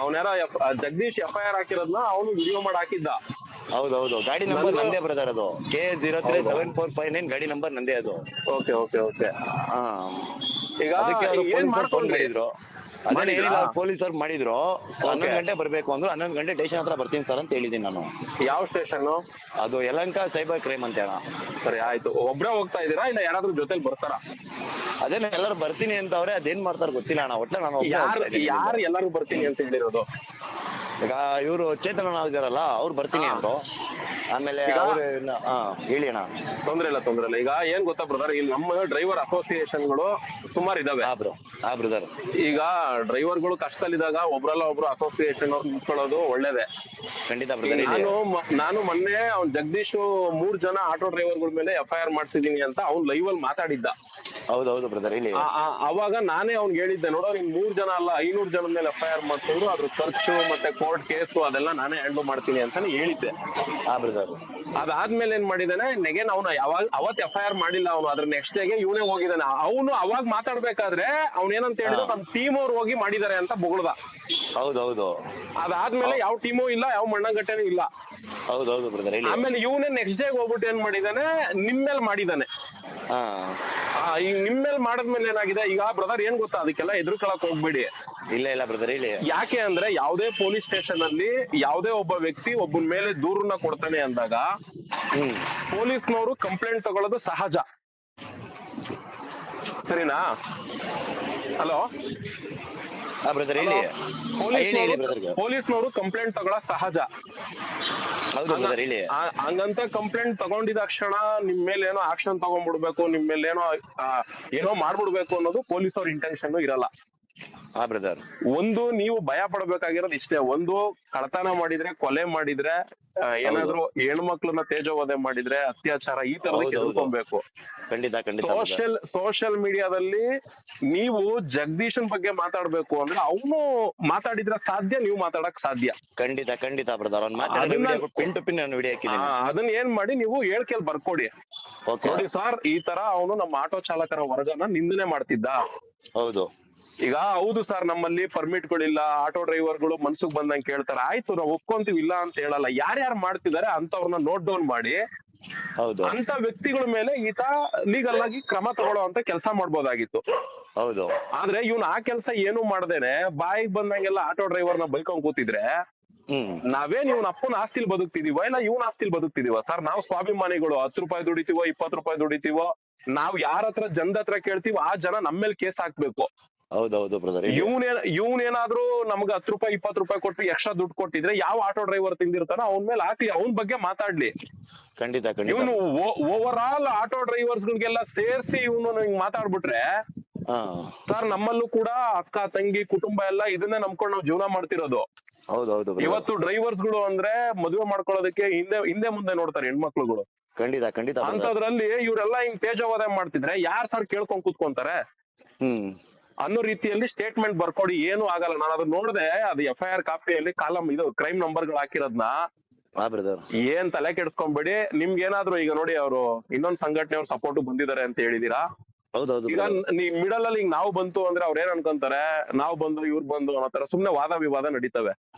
ಅವನ್ಯಾರ Jagadish FIR ಹಾಕಿರೋದ್ನ ಅವನು video ಮಾಡಿ ಹಾಕಿದ್ದ. ಹೌದೌದು, ಗಾಡಿ ನಂಬರ್ ನಂದೇ ಬ್ರದರ್, ಅದು KA037459 ಗಾಡಿ ನಂಬರ್ ನಂದೇ ಅದು. Okay okay okay. ಈಗ ಅದಕ್ಕೆ ಅವರು ಏನ್ ಪೊಲೀಸರು ಫೋನ್ ಮಾಡಿದ್ರು. ಅದೇನು ಏನಿಲ್ಲ, ಅವ್ರು ಪೊಲೀಸರು ಮಾಡಿದ್ರು 11 ಗಂಟೆ ಬರ್ಬೇಕು ಅಂದ್ರು. 11 ಗಂಟೆ ಸ್ಟೇಷನ್ ಹತ್ರ ಬರ್ತೀನಿ ಸರ್ ಅಂತ ಹೇಳಿದೀನಿ ನಾನು. ಯಾವ ಸ್ಟೇಷನ್? ಅದು ಯಲಹಂಕ ಸೈಬರ್ ಕ್ರೈಮ್ ಅಂತ ಹೇಳ. ಸರಿ ಆಯ್ತು. ಒಬ್ರೇ ಹೋಗ್ತಾ ಇದೀರಾ ಇಲ್ಲ ಯಾರಾದ್ರೂ ಜೊತೆಲಿ ಬರ್ತಾರ? ಅದೇನ ಎಲ್ಲರೂ ಬರ್ತೀನಿ ಅಂತ ಅವ್ರೆ, ಅದೇನ್ ಮಾಡ್ತಾರ ಗೊತ್ತಿಲ್ಲ ಅಣ್ಣ. ಒಟ್ಟ ನಾನು ಯಾರು ಎಲ್ಲರೂ ಬರ್ತೀನಿ ಅಂತ ಹೇಳಿರೋದು? ಈಗ ಇವರು ಚೇತನ ಇದಾರಲ್ಲ, ಅವ್ರು ಬರ್ತೀನಿ ಅಂದ್ರು. ಆಮೇಲೆ ಅವ್ರು ಹೇಳಿ ಅಣ್ಣ. ತೊಂದ್ರೆ ಇಲ್ಲ. ಈಗ ಏನ್ ಗೊತ್ತಾ ಬ್ರದರ್, ಇಲ್ಲಿ ನಮ್ಮ ಡ್ರೈವರ್ ಅಸೋಸಿಯೇಷನ್ಗಳು ಸುಮಾರು ಇದಾವೆ. ಬ್ರದರ್, ಈಗ ಡ್ರೈವರ್ಗಳು ಕಷ್ಟದಲ್ಲಿದ್ದಾಗ ಒಬ್ರಲ್ಲ ಒಬ್ರು ಅಸೋಸಿಯೇಷನ್ ಅವ್ರು ನಿಂತ್ಕೊಳ್ಳೋದು ಒಳ್ಳೇದೇ. ಖಂಡಿತ ಬ್ರದರ್. ನಾನು ಮೊನ್ನೆ ಅವ್ನ್ ಜಗದೀಶ್ 3 ಜನ ಆಟೋ ಡ್ರೈವರ್ಗಳ ಮೇಲೆ FIR ಮಾಡ್ಸಿದೀನಿ ಅಂತ ಅವ್ನ್ ಲೈವ್ ಅಲ್ಲಿ ಮಾತಾಡಿದ್ದ. ಹೌದೌದು ಬ್ರದರ್. ಇಲ್ಲಿ ಅವಾಗ ನಾನೇ ಅವ್ನ್ಗೆ ಹೇಳಿದ್ದೆ, ನೋಡೋ ನೀನ್ 3 ಜನ ಅಲ್ಲ 500 ಜನದ ಮೇಲೆ FIR ಮಾಡ್ಸಿದ್ರು, ಅದ್ರ ಖರ್ಚು ಮತ್ತೆ ಕೋರ್ಟ್ ಕೇಸು ಅದೆಲ್ಲ ನಾನೇ ಹ್ಯಾಂಡಲ್ ಮಾಡ್ತೀನಿ ಅಂತಾನೆ ಹೇಳಿದ್ದೆ. ಬ್ರದರ್, ಅದಾದ್ಮೇಲೆ ಏನ್ ಮಾಡಿದಾನೆ, ನೆಗೆನ್ ಅವನು ಅವತ್ FIR ಮಾಡಿಲ್ಲ ಅವನು, ಅದ್ರ ನೆಕ್ಸ್ಟ್ ಡೇಗೆ ಇವನೇ ಹೋಗಿದ್ದಾನೆ. ಅವನು ಅವಾಗ ಮಾತಾಡ್ಬೇಕಾದ್ರೆ ಅವ್ನ ಏನಂತ ಹೇಳಿದ್ರು, ನಮ್ ಟೀಮ್ ಅವ್ರು ಹೋಗಿ ಮಾಡಿದಾರೆ ಅಂತ ಬೊಗಳ್ದ. ಹೌದೌದು. ಅದಾದ್ಮೇಲೆ ಯಾವ ಟೀಮು ಇಲ್ಲ, ಯಾವ ಮಣ್ಣಗಟ್ಟೆನೂ ಇಲ್ಲ. ಹೌದೌದು ಬ್ರದರ್. ಆಮೇಲೆ ಇವನೇ ನೆಕ್ಸ್ಟ್ ಡೇ ಹೋಗ್ಬಿಟ್ಟು ಏನ್ ಮಾಡಿದಾನೆ, ನಿಮ್ಮೇಲ್ ಮಾಡಿದಾನೆ. ಈಗ ನಿಮ್ಮೇಲ್ ಮಾಡದ್ಮೇಲೆ ಏನಾಗಿದೆ, ಈಗ ಬ್ರದರ್ ಏನ್ ಗೊತ್ತಾ, ಅದಕ್ಕೆಲ್ಲ ಎದುರ್ಕೊಳಕ್ ಹೋಗ್ಬೇಡಿ. ಇಲ್ಲ ಬ್ರದರ್, ಹೇಳಿ. ಯಾಕೆ ಅಂದ್ರೆ ಯಾವುದೇ ಪೊಲೀಸ್ ಸ್ಟೇಷನ್ ಅಲ್ಲಿ ಯಾವುದೇ ಒಬ್ಬ ವ್ಯಕ್ತಿ ಒಬ್ಬನ ಮೇಲೆ ದೂರನ್ನ ಕೊಡ್ತಾನೆ ಅಂದಾಗ ಪೊಲೀಸ್ನವರು ಕಂಪ್ಲೇಂಟ್ ತಗೊಳ್ಳೋದು ಸಹಜ, ಸರಿನಾ? ಹಲೋ ಬ್ರದರ್, ಹೇಳಿ. ಪೊಲೀಸ್ನವರು ಕಂಪ್ಲೇಂಟ್ ತಗೊಳ್ಳೋ ಸಹಜ. ಹಂಗಂತ ಕಂಪ್ಲೇಂಟ್ ತಗೊಂಡಿದ ಕ್ಷಣ ನಿಮ್ ಮೇಲೆ ಏನೋ ಆಕ್ಷನ್ ತಗೊಂಡ್ಬಿಡ್ಬೇಕು, ನಿಮ್ ಮೇಲೆ ಏನೋ ಮಾಡ್ಬಿಡ್ಬೇಕು ಅನ್ನೋದು ಪೊಲೀಸ್ ಅವ್ರ ಇಂಟೆನ್ಷನ್ ಇರಲ್ಲ. ಬ್ರದರ್, ಒಂದು ನೀವು ಭಯ ಪಡ್ಬೇಕಾಗಿರೋದು ಇಷ್ಟೇ. ಒಂದು ಕಳತನ ಮಾಡಿದ್ರೆ, ಕೊಲೆ ಮಾಡಿದ್ರೆ, ಏನಾದ್ರು ಹೆಣ್ಮಕ್ಳನ್ನ ತೇಜೋವಧೆ ಮಾಡಿದ್ರೆ, ಅತ್ಯಾಚಾರ, ಈ ತರದಕ್ಕೆ ಎದುರ್ಕೊಬೇಕು. ಸೋಷಿಯಲ್ ಮೀಡಿಯಾದಲ್ಲಿ ನೀವು ಜಗದೀಶನ್ ಬಗ್ಗೆ ಮಾತಾಡ್ಬೇಕು ಅಂದ್ರೆ ಅವನು ಮಾತಾಡಿದ್ರೆ ಸಾಧ್ಯ, ನೀವು ಮಾತಾಡಕ್ ಸಾಧ್ಯ. ಖಂಡಿತ ಬ್ರದರ್. ಅದನ್ನ ಏನ್ ಮಾಡಿ ನೀವು ಹೇಳ್ಕೆಲ್ ಬರ್ಕೊಡಿ. ನೋಡಿ ಸರ್, ಈ ತರ ಅವನು ನಮ್ಮ ಆಟೋ ಚಾಲಕರ ವರ್ಗನ ನಿಂದನೆ ಮಾಡ್ತಿದ್ದ. ಹೌದು. ಈಗ ಹೌದು ಸರ್, ನಮ್ಮಲ್ಲಿ ಪರ್ಮಿಟ್ಗಳಿಲ್ಲ, ಆಟೋ ಡ್ರೈವರ್ಗಳು ಮನ್ಸುಗ್ ಬಂದಂಗೆ ಕೇಳ್ತಾರೆ, ಆಯ್ತು ನಾವು ಒಪ್ಕೊಂತೀವಿ, ಇಲ್ಲ ಅಂತ ಹೇಳಲ್ಲ. ಯಾರ್ಯಾರು ಮಾಡ್ತಿದಾರೆ ಅಂತವ್ರನ್ನ ನೋಟ್ ಡೌನ್ ಮಾಡಿ ಅಂತ ವ್ಯಕ್ತಿಗಳ ಮೇಲೆ ಈತ ಲೀಗಲ್ ಆಗಿ ಕ್ರಮ ತಗೊಳ್ಳೋ ಅಂತ ಕೆಲಸ ಮಾಡ್ಬೋದಾಗಿತ್ತು. ಹೌದು. ಆದ್ರೆ ಇವ್ನು ಆ ಕೆಲಸ ಏನು ಮಾಡ್ದೇನೆ ಬಾಯಿಗೆ ಬಂದಂಗೆಲ್ಲ ಆಟೋ ಡ್ರೈವರ್ನ ಬೈಕೊಂಡ್ ಕೂತಿದ್ರೆ ನಾವೇನ್ ಇವ್ನ ಅಪ್ಪನ ಆಸ್ತಿಲ್ ಬದುಕ್ತಿದೀವ ಇಲ್ಲ ಇವ್ನ ಆಸ್ತಿಲ್ ಬದುಕ್ತಿದೀವ? ಸರ್, ನಾವು ಸ್ವಾಭಿಮಾನಿಗಳು. 10 ರೂಪಾಯಿ ದುಡಿತೀವೋ 20 ರೂಪಾಯಿ ದುಡಿತೀವೋ, ನಾವ್ ಯಾರ ಹತ್ರ ಜನದ ಹತ್ರ ಕೇಳ್ತೀವೋ ಆ ಜನ ನಮ್ಮೇಲೆ ಕೇಸ್ ಹಾಕ್ಬೇಕು. ಹೌದೌದು ಬ್ರದರ್. ಇವ್ನೇನಾದ್ರೂ ನಮ್ಗೆ 10 ರೂಪಾಯಿ 20 ರೂಪಾಯಿ ಕೊಟ್ಟು ಎಕ್ಸ್ಟ್ರಾ ದುಡ್ಡು ಕೊಟ್ಟಿದ್ರೆ ಯಾವ ಆಟೋ ಡ್ರೈವರ್ ತಿಂದಿರ್ತಾನೋ ಅವನ್ ಮೇಲೆ ಹಾಕಿ, ಅವನ್ ಬಗ್ಗೆ ಮಾತಾಡ್ಲಿ. ಖಂಡಿತ. ಇವನು ಓವರ್ ಆಲ್ ಆಟೋ ಡ್ರೈವರ್ಸ್ ಗಳಿಗೆಲ್ಲ ಸೇರ್ಸಿ ಇವನು ಹಿಂಗ್ ಮಾತಾಡ್ಬಿಟ್ರೆ, ಸರ್ ನಮ್ಮಲ್ಲೂ ಕೂಡ ಅಕ್ಕ ತಂಗಿ ಕುಟುಂಬ ಎಲ್ಲ ಇದನ್ನೇ ನಂಬ್ಕೊಂಡು ನಾವು ಜೀವನ ಮಾಡ್ತಿರೋದು. ಹೌದೌದು. ಇವತ್ತು ಡ್ರೈವರ್ಸ್ ಗಳು ಅಂದ್ರೆ ಮದುವೆ ಮಾಡ್ಕೊಳ್ಳೋದಕ್ಕೆ ಹಿಂದೆ ಮುಂದೆ ನೋಡ್ತಾರೆ ಹೆಣ್ಮಕ್ಳುಗಳು. ಖಂಡಿತ. ಅಂತದ್ರಲ್ಲಿ ಇವರೆಲ್ಲ ಹಿಂಗ್ ತೇಜೋವಧೆ ಮಾಡ್ತಿದ್ರೆ ಯಾರ್ ಸರ್ ಕೇಳ್ಕೊಂಡ್ ಕೂತ್ಕೊಂತಾರೆ ಅನ್ನೋ ರೀತಿಯಲ್ಲಿ ಸ್ಟೇಟ್ಮೆಂಟ್ ಬರ್ಕೊಡಿ. ಏನು ಆಗಲ್ಲ. ನಾನು ಅದು ನೋಡ್ದೆ, ಅದು FIR ಕಾಪಿಯಲ್ಲಿ ಕಾಲಮ್ ಇದು ಕ್ರೈಮ್ ನಂಬರ್ಗಳು ಹಾಕಿರೋದ್ನ ಏನ್ ತಲೆ ಕೆಡ್ಸ್ಕೊಂಡ್ಬೇಡಿ. ನಿಮ್ಗೆ ಏನಾದ್ರು ಈಗ ನೋಡಿ, ಅವರು ಇನ್ನೊಂದ್ ಸಂಘಟನೆಯವ್ರು ಸಪೋರ್ಟ್ ಬಂದಿದ್ದಾರೆ ಅಂತ ಹೇಳಿದೀರಾ. ಈಗ ಮಿಡಲ್ ಅಲ್ಲಿ ಈಗ ನಾವು ಬಂತು ಅಂದ್ರೆ ಅವ್ರ ಏನ್ ಅನ್ಕೊಂತಾರೆ, ನಾವು ಬಂದು ಇವ್ರು ಬಂದು ಅನ್ನೋ ತರ ಸುಮ್ನೆ ವಾದ ವಿವಾದ ನಡೀತವೆ.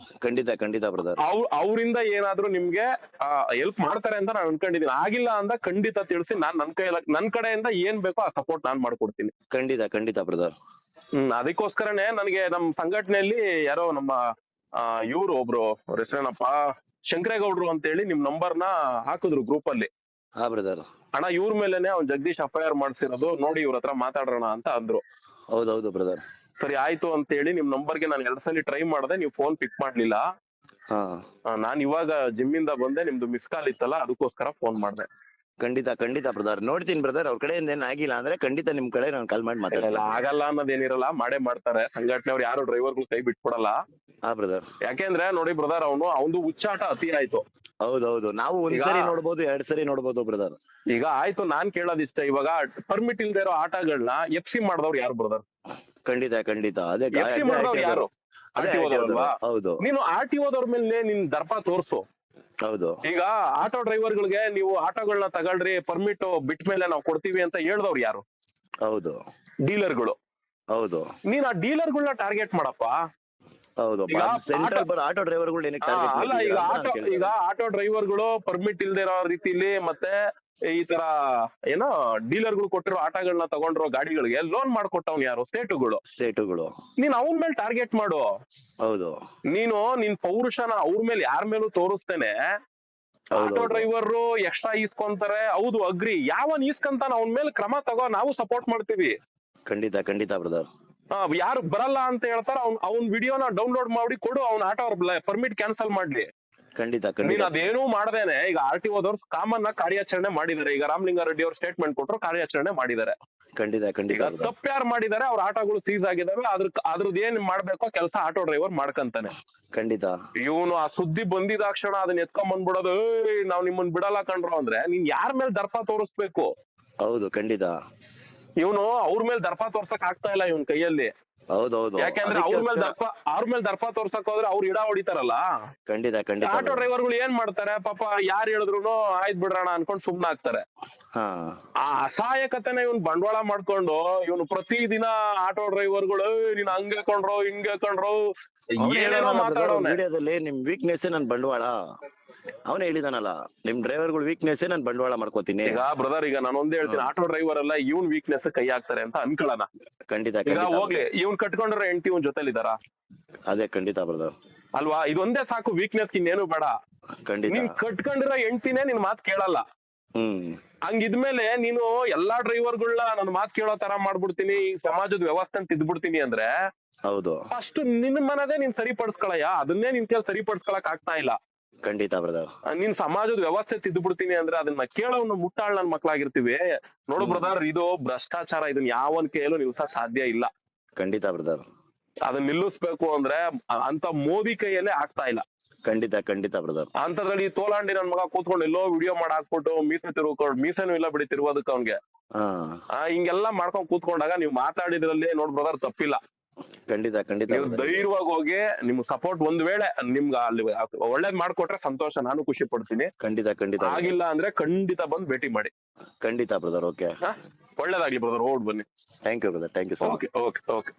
ಖಂಡಿತ ಬ್ರದರ್. ಅವರಿಂದ ಏನಾದ್ರು ನಿಮ್ಗೆ ಹೆಲ್ಪ್ ಮಾಡ್ತಾರೆ ಅಂತ ನಾನು ಅನ್ಕೊಂಡಿದೀನಿ. ಆಗಿಲ್ಲ ಅಂದ ಖಂಡಿತ ತಿಳಿಸಿ, ನಾನ್ ನನ್ ಕಡೆಯಿಂದ ಏನ್ ಬೇಕೋ ಆ ಸಪೋರ್ಟ್ ನಾನ್ ಮಾಡ್ಕೊಡ್ತೀನಿ. ಖಂಡಿತ ಬ್ರದರ್. ಅದಕ್ಕೋಸ್ಕರನೇ ನನಗೆ ನಮ್ ಸಂಘಟನೆಯಲ್ಲಿ ಯಾರೋ ನಮ್ಮ ಇವ್ರು ಒಬ್ರು, ಅವ್ರ ಹೆಸರೇನಪ್ಪ, ಶಂಕರೇಗೌಡ್ರು ಅಂತ ಹೇಳಿ ನಿಮ್ ನಂಬರ್ನ ಹಾಕಿದ್ರು ಗ್ರೂಪ್ ಅಲ್ಲಿ. ಬ್ರದರ್, ಅಣ್ಣ ಇವ್ರ ಮೇಲೆನೆ ಅವ್ನ್ ಜಗದೀಶ್ FIR ಮಾಡ್ಸಿರೋದು, ನೋಡಿ ಇವ್ರ ಹತ್ರ ಮಾತಾಡೋಣ ಅಂತ ಅಂದ್ರು. ಹೌದೌದು ಬ್ರದರ್. ಸರಿ ಆಯ್ತು ಅಂತ ಹೇಳಿ ನಿಮ್ ನಂಬರ್ಗೆ ನಾನು 2 ಸಲ ಟ್ರೈ ಮಾಡ್ದೆ, ನೀವು ಫೋನ್ ಪಿಕ್ ಮಾಡ್ಲಿಲ್ಲ. ನಾನ್ ಇವಾಗ ಜಿಮ್ ಇಂದ ಬಂದೆ, ನಿಮ್ದು ಮಿಸ್ ಕಾಲ್ ಇತ್ತಲ್ಲ ಅದಕ್ಕೋಸ್ಕರ ಫೋನ್ ಮಾಡ್ದೆ. ಖಂಡಿತ ಬ್ರದರ್. ನೋಡ್ತೀನಿ ಬ್ರದರ್, ಅವ್ರ ಕಡೆಯಿಂದ ಏನ್ ಆಗಿಲ್ಲ ಅಂದ್ರೆ ಖಂಡಿತ ನಿಮ್ ಕಡೆ ನಾನು ಕಾಲ್ ಮಾಡಿ ಮಾತಾಡಲ್ಲ. ಆಗಲ್ಲ ಅನ್ನೋದೇನಿರಲ್ಲ, ಮಾಡೇ ಮಾಡ್ತಾರೆ. ಸಂಘಟನೆಯವ್ರು ಯಾರು ಡ್ರೈವರ್ಗಳು ಕೈ ಬಿಟ್ಕೊಡಲ್ಲ. ಬ್ರದರ್. ಯಾಕೆಂದ್ರೆ ನೋಡಿ ಬ್ರದರ್, ಅವನು ಹುಚ್ಚಾಟ ಅತಿ ಆಯ್ತು. ಹೌದೌದು. ನಾವು 1 ಸರಿ ನೋಡ್ಬೋದು, 2 ಸರಿ ನೋಡ್ಬೋದು ಬ್ರದರ್. ಈಗ ಆಯ್ತು, ನಾನ್ ಕೇಳೋದಿಷ್ಟ, ಇವಾಗ ಪರ್ಮಿಟ್ ಇಲ್ದೇ ಇರೋ ಆಟಗಳನ್ನ FC ಮಾಡಿದವ್ರು ಯಾರು ಬ್ರದರ್? ಖಂಡಿತ. ಅದೇ FC ಮಾಡಿದವ್ರು ಯಾರು? RTOದವ್ರಲ್ವಾ? ಹೌದು. ನೀನು RTOದವ್ರ ಮೇಲೆ ನಿನ್ ದರ್ಪ ತೋರ್ಸು. ಹೌದು. ಈಗ ಆಟೋ ಡ್ರೈವರ್ಗಳಿಗೆ ನೀವು ಆಟೋಗಳನ್ನ ತಗೊಳ್ರಿ, ಪರ್ಮಿಟ್ ಬಿಟ್ಟ ಮೇಲೆ ನಾವು ಕೊಡ್ತೀವಿ ಅಂತ ಹೇಳ್ದವ್ರು ಯಾರು? ಹೌದು. ಡೀಲರ್ಗಳು. ಹೌದು. ನೀನ್ ಆ ಡೀಲರ್ಗಳನ್ನ ಟಾರ್ಗೆಟ್ ಮಾಡಪ್ಪ. ಹೌದು ಈಗ ಸೆಂಟ್ರಲ್ ಬರೋ ಆಟೋ ಡ್ರೈವರ್ಗಳು ಏನಕ್ಕೆ ಅಲ್ಲ, ಈಗ ಆಟೋ ಡ್ರೈವರ್ಗಳು ಪರ್ಮಿಟ್ ಇಲ್ದೇ ಇರೋ ರೀತಿಲಿ ಮತ್ತೆ ಈ ತರ ಏನೋ ಡೀಲರ್ಗಳು ಕೊಟ್ಟಿರೋ ಆಟೋಗಳನ್ನ ತಗೊಂಡಿರೋ ಗಾಡಿಗಳಿಗೆ ಲೋನ್ ಮಾಡ್ಕೊಟ್ಟವ್ನು ಯಾರು? ಸೇಟುಗಳು. ನೀನ್ ಅವನ್ ಮೇಲೆ ಟಾರ್ಗೆಟ್ ಮಾಡು. ಹೌದು, ನೀನು ನಿನ್ ಪೌರುಷನ ಅವ್ರ ಮೇಲೆ ಯಾರ ಮೇಲೂ ತೋರಿಸ್ತೇನೆ. ಆಟೋ ಡ್ರೈವರ್ ಎಕ್ಸ್ಟ್ರಾ ಈಸ್ಕೊಂತಾರೆ, ಹೌದು ಅಗ್ರಿ. ಯಾವನ್ ಈಸ್ಕೊಂತಾನ ಅವನ್ ಮೇಲೆ ಕ್ರಮ ತಗೋ, ನಾವು ಸಪೋರ್ಟ್ ಮಾಡ್ತೀವಿ. ಖಂಡಿತ ಬ್ರದರ್. ಯಾರು ಬರಲ್ಲ ಅಂತ ಹೇಳ್ತಾರ ಅವ್ನ್ ವಿಡಿಯೋನ ಡೌನ್ಲೋಡ್ ಮಾಡಿ ಕೊಡು, ಅವ್ನ ಆಟೋ ಪರ್ಮಿಟ್ ಕ್ಯಾನ್ಸಲ್ ಮಾಡ್ಲಿ. ಖಂಡಿತ ನೀನ್ ಅದೇನೂ ಮಾಡ್ದೇನೆ ಈಗ RTO ದವ್ರು ಕಾಮನ್ ಆಗಿ ಕಾರ್ಯಾಚರಣೆ ಮಾಡಿದ್ದಾರೆ. ಈಗ ರಾಮಲಿಂಗಾರೆಡ್ಡಿ ಅವ್ರು ಸ್ಟೇಟ್ಮೆಂಟ್ ಕೊಟ್ಟರು, ಕಾರ್ಯಾಚರಣೆ ಮಾಡಿದ್ದಾರೆ. ಖಂಡಿತ ತಪ್ಪು ಯಾರು ಮಾಡಿದ್ದಾರೆ ಅವ್ರ ಆಟೋಗಳು ಸೀಸ್ ಆಗಿದಾವೆ, ಅದ್ರದ್ದು ಏನ್ ಮಾಡ್ಬೇಕೋ ಕೆಲಸ ಆಟೋ ಡ್ರೈವರ್ ಮಾಡ್ಕಂತಾನೆ. ಖಂಡಿತ. ಇವನು ಆ ಸುದ್ದಿ ಬಂದಿದಾಕ್ಷಣ ಅದನ್ನ ಎತ್ಕೊಂಡ್ ಬಂದ್ಬಿಡೋದು, ನಾವ್ ನಿಮ್ಮನ್ ಬಿಡಲ್ಲ ಕಂಡ್ರು ಅಂದ್ರೆ ನೀನ್ ಯಾರ ಮೇಲೆ ದರ್ಪ ತೋರಿಸ್ಬೇಕು? ಹೌದು, ಖಂಡಿತ. ಇವನು ಅವ್ರ ಮೇಲೆ ದರ್ಪ ತೋರ್ಸಕ್ ಆಗ್ತಾ ಇಲ್ಲ ಇವನ್ ಕೈಯಲ್ಲಿ. ಹೌದೌದು, ಯಾಕಂದ್ರೆ ಅವ್ರ ಮೇಲೆ ದರ್ಪ ತೋರ್ಸಕ್ ಹೋದ್ರೆ ಅವ್ರು ಇಡ ಹೊಡಿತಾರಲ್ಲ. ಖಂಡಿತ. ಆಟೋ ಡ್ರೈವರ್ಗಳು ಏನ್ ಮಾಡ್ತಾರೆ ಪಾಪ, ಯಾರು ಹೇಳಿದ್ರು ಆಯ್ತ್ ಬಿಡ್ರಣ ಅನ್ಕೊಂಡ್ ಸುಮ್ನೆ ಆಗ್ತಾರೆ. ಆ ಅಸಹಾಯಕತೆನ ಇವನ್ ಬಂಡವಾಳ ಮಾಡ್ಕೊಂಡು ಇವನು ಪ್ರತಿದಿನ ಆಟೋ ಡ್ರೈವರ್ಗಳು ನೀನ್ ಹಂಗೆ ಕೊಂಡ್ರು ಹಿಂಗೆ ಕೊಂಡ್ರು ಏನೇನೋ ಮಾತಾಡೋನೆ. ವಿಡಿಯೋದಲ್ಲಿ ನಿಮ್ ವೀಕ್ನೆಸ್ ನನ್ ಬಂಡವಾಳ ಅವನೇ ಹೇಳಿದಾನಲ್ಲ, ನಿಮ್ ಡ್ರೈವರ್ಗಳು ವೀಕ್ನೆಸ್ ನನ್ ಬಂಡವಾಳ ಮಾಡ್ಕೋತೀನಿ. ಈಗ ಬ್ರದರ್, ಈಗ ನಾನು ಒಂದೇ ಹೇಳ್ತೀನಿ, ಆಟೋ ಡ್ರೈವರ್ ಎಲ್ಲ ಇವನ್ ವೀಕ್ನೆಸ್ ಕೈ ಹಾಕ್ತಾರೆ ಅಂತ ಅನ್ಕೊಳ್ಳೋಣ. ಖಂಡಿತ. ಈಗ ಹೋಗ್ಲಿ, ಇವನ್ ಕಟ್ಕೊಂಡ್ರೆ ಹೆಂಡತಿ ಇವನ್ ಜೊತೆಲಿದಾರ? ಅದೇ ಖಂಡಿತ ಬ್ರದರ್ ಅಲ್ವಾ? ಇದೊಂದೇ ಸಾಕು ವೀಕ್ನೆಸ್, ಇನ್ನೇನು ಬೇಡ. ಖಂಡಿತ. ನೀನ್ ಕಟ್ಕೊಂಡಿರೋ ಹೆಂಡತಿನೇ ನಿನ್ ಮಾತ್ ಕೇಳಲ್ಲ. ಹಂಗಿದ್ಮೇಲೆ ನೀನು ಎಲ್ಲಾ ಡ್ರೈವರ್ಗಳನ್ನ ನನ್ ಮಾತ್ ಕೇಳೋ ತರ ಮಾಡ್ಬಿಡ್ತೀನಿ, ಈ ಸಮಾಜದ ವ್ಯವಸ್ಥೆ ತಿದ್ಬಿಡ್ತೀನಿ ಅಂದ್ರೆ ಹೌದು, ಫಸ್ಟ್ ನಿನ್ ಮನದೇ ನೀನ್ ಸರಿಪಡಿಸ್ಕೊಳಯ್ಯ. ಅದನ್ನೇ ನಿನ್ ಕೇಳಿ ಸರಿಪಡಿಸ್ಕೊಳಕ್ ಆಗ್ತಾ ಇಲ್ಲ. ಖಂಡಿತ ಬ್ರದರ್. ನೀನ್ ಸಮಾಜದ ವ್ಯವಸ್ಥೆ ತಿದ್ಬಿಡ್ತೀನಿ ಅಂದ್ರೆ ಅದನ್ನ ಕೇಳೋನು ಮುಟ್ಟಾಳ್ ನನ್ ಮಕ್ಳಾಗಿರ್ತೀವಿ. ನೋಡು ಬ್ರದರ್, ಇದು ಭ್ರಷ್ಟಾಚಾರ, ಇದನ್ನ ಯಾವನ್ ಕೇಳೋ ನಿಲ್ಸ ಸಾಧ್ಯ ಇಲ್ಲ. ಖಂಡಿತ ಬ್ರದರ್. ಅದನ್ನ ನಿಲ್ಲಿಸ್ಬೇಕು ಅಂದ್ರೆ ಅಂತ ಮೋದಿ ಕೈಯಲ್ಲೇ ಆಗ್ತಾ ಇಲ್ಲ. ಖಂಡಿತ ಬ್ರದರ್. ಅಂತದ್ರಲ್ಲಿ ತೋಲಾಂಡಿ ನನ್ ಮಗ ಕೂತ್ಕೊಂಡು ಎಲ್ಲೋ ವಿಡಿಯೋ ಮಾಡಿ ಹಾಕ್ಬಿಟ್ಟು ಮೀಸೆನೂ ಇಲ್ಲ ಬಿಡಿ ತಿರುವುದಕ್ಕೆ ಅವ್ನ್ಗೆ ಹಿಂಗೆಲ್ಲಾ ಮಾಡ್ಕೊಂಡ್ ಕೂತ್ಕೊಂಡಾಗ ನೀವ್ ಮಾತಾಡಿದ್ರಲ್ಲಿ ನೋಡ್ ಬ್ರದರ್ ತಪ್ಪಿಲ್ಲ. ಖಂಡಿತ. ನೀವು ಧೈರ್ಯವಾಗಿ ಹೋಗಿ ನಿಮ್ ಸಪೋರ್ಟ್ ಒಂದ್ ವೇಳೆ ನಿಮ್ಗ ಅಲ್ಲಿ ಒಳ್ಳೇದ್ ಮಾಡ್ಕೊಟ್ರೆ ಸಂತೋಷ, ನಾನು ಖುಷಿ ಪಡ್ತೀನಿ. ಖಂಡಿತ. ಆಗಿಲ್ಲ ಅಂದ್ರೆ ಖಂಡಿತ ಬಂದ್ ಭೇಟಿ ಮಾಡಿ. ಖಂಡಿತ ಬ್ರದರ್. ಓಕೆ, ಒಳ್ಳೇದಾಗ್ಲಿ ಬ್ರದರ್, ಓಡ್ ಬನ್ನಿ. Thank you brother, thank you so much. Okay.